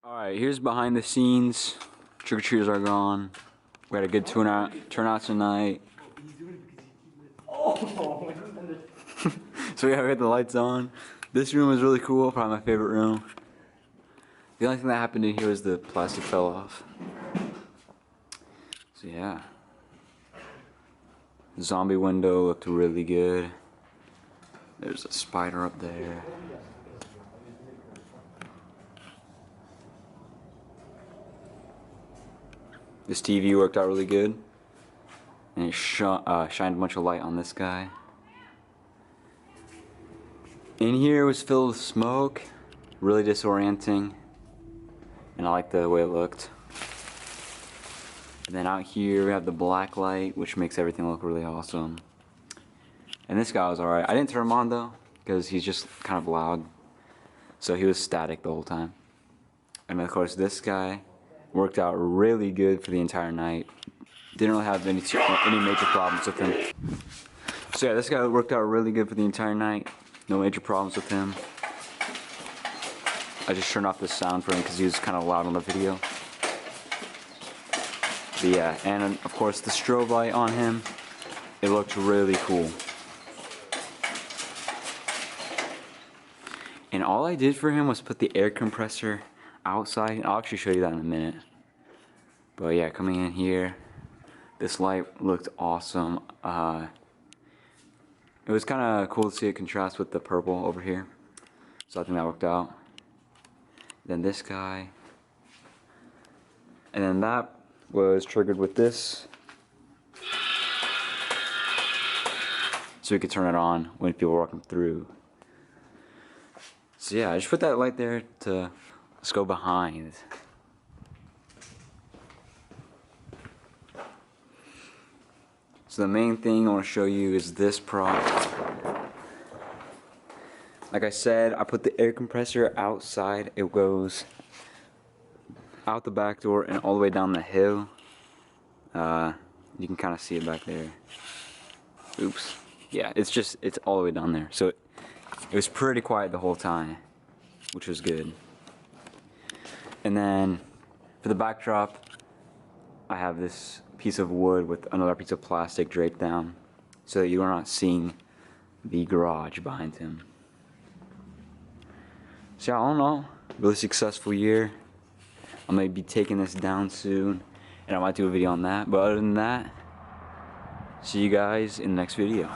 Alright, here's behind the scenes. Trick-or-treaters are gone. We had a good turnout tonight. So yeah, we had the lights on. This room was really cool, probably my favorite room. The only thing that happened in here was the plastic fell off. So yeah. The zombie window looked really good. There's a spider up there. This TV worked out really good, and it shined a bunch of light on this guy. In here was filled with smoke, really disorienting, and I like the way it looked. And then out here we have the black light, which makes everything look really awesome. And this guy was alright. I didn't turn him on though, because he's just kind of loud, so he was static the whole time. And of course this guy worked out really good for the entire night. Didn't really have any major problems with him. So yeah, this guy worked out really good for the entire night. No major problems with him. I just turned off the sound for him because he was kind of loud on the video. But yeah, and of course the strobe light on him, it looked really cool. And all I did for him was put the air compressor outside. I'll actually show you that in a minute. But yeah, coming in here, this light looked awesome. It was kind of cool to see it contrast with the purple over here. So I think that worked out. Then this guy. And then that was triggered with this. So we could turn it on when people were walking through. So yeah, I just put that light there to, let's go behind. So the main thing I want to show you is this prop. Like I said, I put the air compressor outside. It goes out the back door and all the way down the hill. You can kind of see it back there. Oops. Yeah, it's all the way down there. So it was pretty quiet the whole time, which was good. And then for the backdrop, I have this piece of wood with another piece of plastic draped down so that you are not seeing the garage behind him. So yeah, all in all, really successful year. I might be taking this down soon, and I might do a video on that. But other than that, see you guys in the next video.